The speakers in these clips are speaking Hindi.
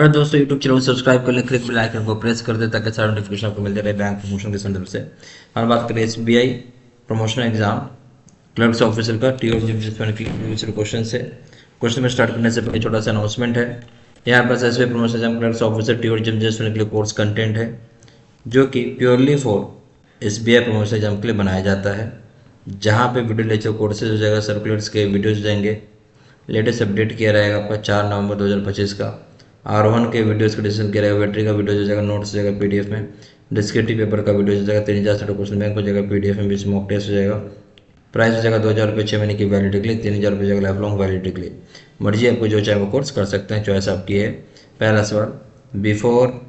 और दोस्तों यूट्यूब चैनल को सब्सक्राइब कर लें, क्लिक बेल आइकन को प्रेस कर दें ताकि सारे नोटिफिकेशन आपको मिलते रहे बैंक प्रमोशन के संदर्भ से। हम बात करें SBI promotion exam clerks officer का टी और जिसमें क्वेश्चन है। क्वेश्चन में स्टार्ट करने से पहले छोटा सा अनाउंसमेंट है। यहाँ पर SBI promotion exam clerks officer T और जिसमें के लिए कोर्स कंटेंट है जो कि purely for SBI promotion exam के लिए बनाया जाता है, जहाँ पे वीडियो लेक्चर कोर्सेज हो जाएगा, सर्कुलर्स के वीडियोज जाएंगे, लेटेस्ट अपडेट किया रहेगा आपका 4 नवंबर 2025 का। R1 के वीडियोस का डिस्कशन किया रहेगा, बैटरी का वीडियो हो जाएगा, नोट्स हो जाएगा पीडीएफ में, डिस्क्रिप्टिव पेपर का वीडियो हो जाएगा, 3000 क्वेश्चन बैंक हो जाएगा पीडीएफ में, बीच मॉक टेस्ट हो जाएगा। प्राइस हो जाएगा 2000 रुपये 6 महीने की वैलिडिटी के लिए, 3000 रुपये जाएगा लाइफ लॉन्ग वैलिडिटी के लिए। मर्जी आपको जो चाहे वो कोर्स कर सकते हैं, चॉइस आपकी है। पहला सवाल, बिफोर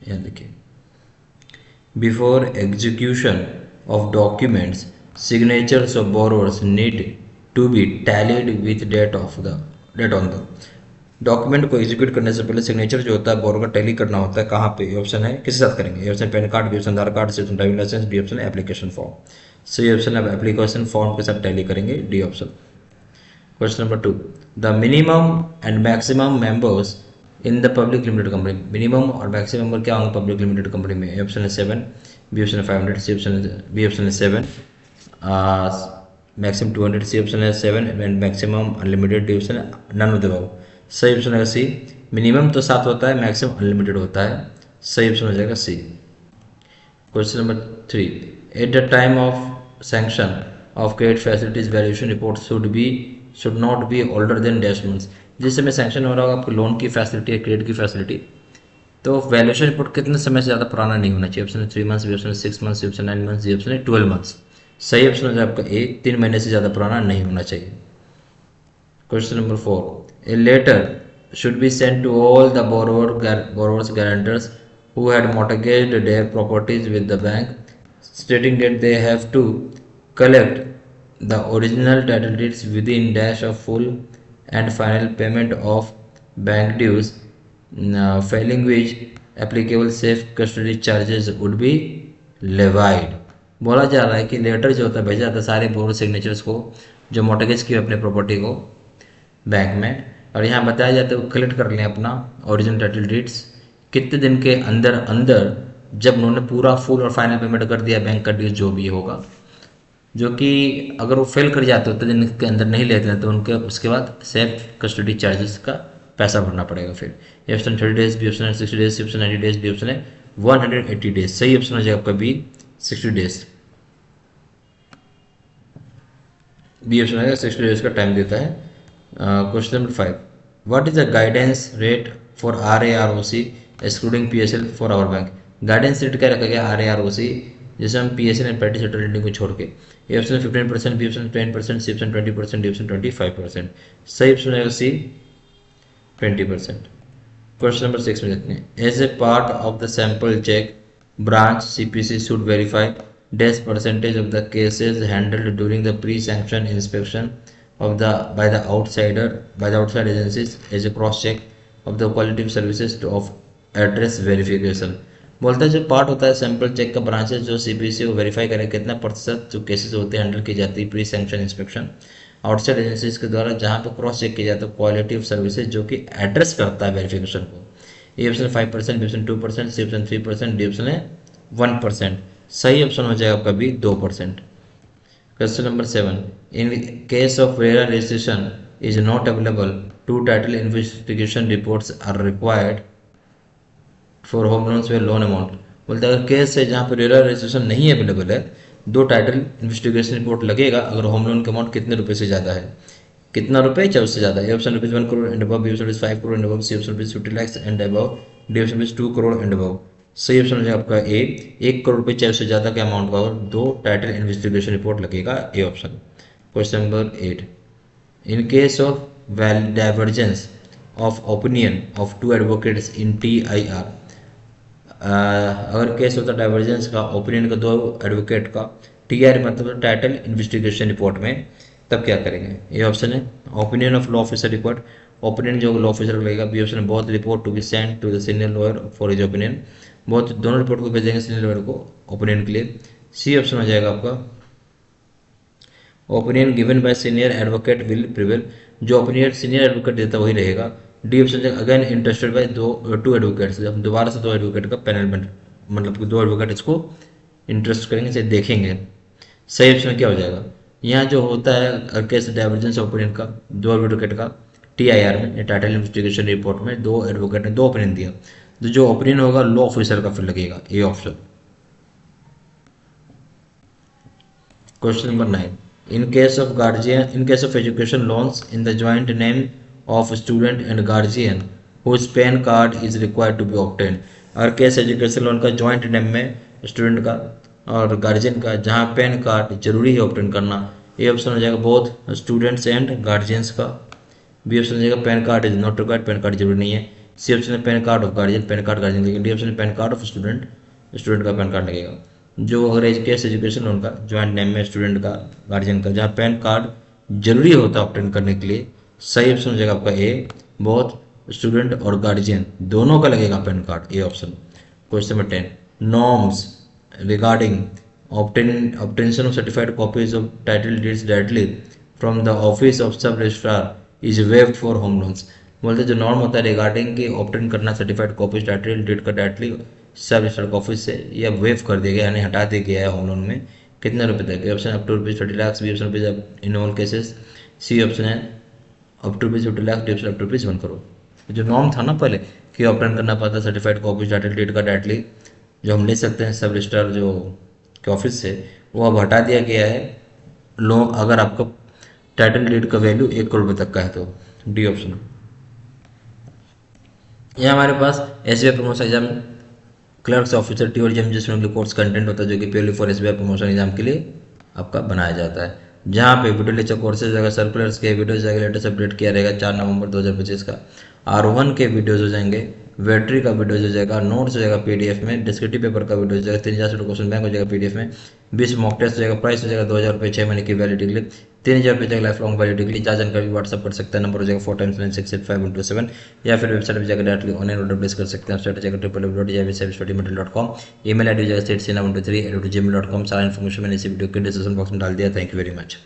यहाँ देखिए, before execution of documents signatures of borrowers need to be tallied with date on the document को एग्जीक्यूट करने से पहले सिग्नेचर जो होता है बोरो का टैली करना होता है। कहाँ पे? ऑप्शन है किसके साथ करेंगे? A option PAN card, B option Aadhaar card, C option driving licence, D option application form. C option है एप्लीकेशन फॉर्म के साथ टैली करेंगे, D option. Question number 2, the minimum and maximum members in the public limited company. Minimum और मैक्सिमम मेंबर क्या होंगे पब्लिक लिमिटेड कंपनी में? ए ऑप्शन है 7, बी ऑप्शन है 500, सी ऑप्शन है बी ऑप्शन है 7, मैक्सिमम 200, सी ऑप्शन है 7 and maximum unlimited, D option है नन ऑफ द अबव। सही ऑप्शन है सी। मिनिमम तो 7 होता है, मैक्सिमम अनलिमिटेड होता है। सही ऑप्शन हो जाएगा C. Question number 3, at the time of sanction of credit facilities valuation report should not be older than dash months. जिस समय सैंक्शन हो रहा होगा आपको लोन की फैसिलिटी है, क्रेडिट की फैसिलिटी, तो वैल्यूएशन रिपोर्ट कितने समय से ज़्यादा पुराना नहीं होना चाहिए। ऑप्शन है 3 मंथ्स, बी ऑप्शन है 6 months, C option 9 months, D option है 12 मंथ्स। सही ऑप्शन हो जाए आपका ए, 3 महीने से ज़्यादा पुराना नहीं होना चाहिए। Question number 4, a letter should be sent to all the borrower's guarantors who had mortgaged their properties with the bank, stating that they have to collect the original title deeds within dash of full and final payment of bank dues, failing which applicable safe custody charges would be levied। बोला जा रहा है कि लेटर जो होता है भेजा जाता है सारे बोरो सिग्नेचर्स को जो मोर्टगेज की अपने प्रॉपर्टी को बैंक में, और यहाँ बताया जाता है वो कलेक्ट कर लें अपना ओरिजिनल टाइटल डीड्स कितने दिन के अंदर जब उन्होंने पूरा फुल और फाइनल पेमेंट कर दिया बैंक का ड्यूज जो भी होगा, जो कि अगर वो फेल कर जाते उतने दिन के अंदर नहीं लेते हैं तो उनके उसके बाद सेफ कस्टडी चार्जेस का पैसा भरना पड़ेगा। फिर A option 30 days, B option है 60 days, C option 90 days, D option है 180 डेज। सही ऑप्शन हो जाएगा आपका बी, 60 डेज। बी ऑप्शन है 60 डेज का टाइम देता है। Question number 5, what is the guidance rate for RAROC excluding PSL for our bank. Guidance rate क्या रखा गया RAROC जैसे हम PSL and petty settle rating को छोड़ के? A option 15%, B option 10%, C option 20%, D option 25%। सही ऑप्शन है सी, 20%। क्वेश्चन नंबर 6 में देखते हैं, as a part of the sample check branch CPC should verify dash percentage of the cases handled during the pre-sanction inspection of by the outside agencies as a cross check of the quality of services of address verification। बोलता है जो पार्ट होता है सैंपल चेक का ब्रांचेस जो CPC को वेरीफाई करे कितना प्रतिशत जो केसेस होते हैं हैंडल की जाती है pre sanction inspection outside agencies के द्वारा, जहाँ पे क्रॉस चेक किया जाता है क्वालिटी ऑफ सर्विसेज जो कि एड्रेस करता है वेरिफिकेशन को। A option 5%, B option 2%, C option 3%, D option है 1%। सही ऑप्शन हो जाएगा आपका B, 2%। Question number 7, in case of RERA registration is not available, 2 title investigation reports are required for home loans where loan amount. बोलते हैं अगर केस है जहाँ पर रेरा रजिस्ट्रेशन नहीं अवेलेबल है, 2 टाइटल इन्वेस्टिगेशन रिपोर्ट लगेगा अगर होम लोन का अमाउंट कितने रुपए से ज़्यादा है, कितना रुपए चाहे उससे ज़्यादा। A option ₹1 crore and above, B option 5 crore and above, C option 50 lakh and above, D option 2 crore and above. सही ऑप्शन है आपका ए, 1 करोड़ रुपये चाहे उससे ज़्यादा का अमाउंट का और 2 टाइटल इन्वेस्टिगेशन रिपोर्ट लगेगा, A option. Question number 8, in case of divergence of opinion of 2 advocates in TIR, अगर केस होता है डाइवर्जेंस का ओपिनियन का 2 एडवोकेट का TIR मतलब टाइटल इन्वेस्टिगेशन रिपोर्ट में, तब क्या करेंगे? ये ऑप्शन है opinion of law officer report, opinion जो लॉ ऑफिसर लगेगा। बी ऑप्शन है both report to be sent to the senior lawyer for his opinion, बहुत दोनों रिपोर्ट को भेजेंगे सीनियर लॉयर को ओपिनियन के लिए। सी ऑप्शन हो जाएगा आपका opinion given by senior advocate will prevail, जो ओपिनियन सीनियर एडवोकेट देता वही रहेगा। डी ऑप्शन है again interested by two advocates, जब दोबारा से 2 एडवोकेट का पैनल बन, मतलब कि 2 एडवोकेट इसको इंटरेस्ट करेंगे, इसे देखेंगे। सही ऑप्शन क्या हो जाएगा? यहाँ जो होता है केस डाइवर्जेंस ओपिनियन का 2 एडवोकेट का TIR में, टाइटल इन्वेस्टिगेशन रिपोर्ट में 2 एडवोकेट ने 2 ओपिनियन दिया, तो जो ओपिनियन होगा लॉ ऑफिसर का फिर लगेगा, A option. Question number 9, in case of guardian, in case of education loans in the joint name of student and guardian whose PAN card is required to be obtain. अगर केस एजुकेशन लोन का ज्वाइंट नेम में स्टूडेंट का और गार्जियन का, जहाँ पैन कार्ड जरूरी है ऑब्टेन करना, ए ऑप्शन हो जाएगा बोथ स्टूडेंट्स एंड गार्जियंस का। बी ऑप्शन हो जाएगा pan card is not required, pan card जरूरी नहीं है। सी ऑप्शन है pan card of guardian, pan card guardian लगेगा। डी ऑप्शन है pan card of student, student का पैन कार्ड लगेगा। जो अगर केस एजुकेशन लोन का ज्वाइंट नेम में स्टूडेंट का गार्जियन का, जहाँ पैन कार्ड जरूरी होता है ऑब्टेन करने के लिए, सही ऑप्शन हो जाएगा आपका ए, बोथ स्टूडेंट और गार्जियन दोनों का लगेगा pan card, A option. Question number 10, norms regarding obtention of certified copies of title deeds directly from the office of sub registrar is waived for home loans। बोलते जो नॉर्म होता है रिगार्डिंग कि ऑब्टेन करना सर्टिफाइड कॉपीज टाइटल डीड का डायरेक्टली सब रजिस्टर्ड ऑफिस से, या वेव कर दिया गया, यानी हटा दिया गया है होम लोन में कितने रुपए तक। Option up to ₹30 lakh, B option rupees in all cases, C option है up to ₹50 lakh, D option up to ₹1 crore. जो नॉर्म था ना पहले कि ऑब्टेन करना पड़ता सर्टिफाइड कॉपीज टाइटल डीड का डायरेक्टली जो हम ले सकते हैं सब रजिस्ट्रार जो के ऑफिस से, वो अब हटा दिया गया है लोन अगर आपका टाइटल डीड का वैल्यू 1 करोड़ रुपए तक का है तो, डी ऑप्शन। यहाँ हमारे पास SBI promotion exam clerks officer T और जेम जिसमें कोर्स कंटेंट होता है जो कि purely for SBI promotion exam के लिए आपका बनाया जाता है, जहाँ पे वीडियो लेक्चर कोर्सेज अगर सर्कुलर्स के वीडियोज लेटेस्ट अपडेट किया रहेगा 4 नवंबर 2025 का। R1 के वीडियोज हो जाएंगे, वेटरी का वीडियो हो जाएगा, नोट्स हो जाएगा PDF में, डिस्क्रिप्टिव पेपर का वीडियो हो जाएगा, 3000 क्वेश्चन बैंक हो जाएगा PDF में, 20 मॉक टेस्ट हो जाएगा, प्राइस हो जाएगा 2000 रुपये 6 महीने की वैलिडिटी के लिए, 3000 रुपये जाएगा लाइफ लॉन्ग वैलिडिटी के लिए। चार्ज जानकारी व्हाट्सअप कर सकता है, नंबर हो जाएगा 4 times 9685 या फिर वेबसाइट पर जाकर डायरेक्टली ऑनलाइन ऑर्डर प्लेस कर सकते हैं। वेबसाइट जाकर www.jvservicestudymaterial.com, email ID हो जाएगा setcina123@gmail.com। सारा इन्फॉर्मेशन मैंने इसी वीडियो के डिस्क्रिप्शन बॉक्स में डाल दिया। Thank you very much.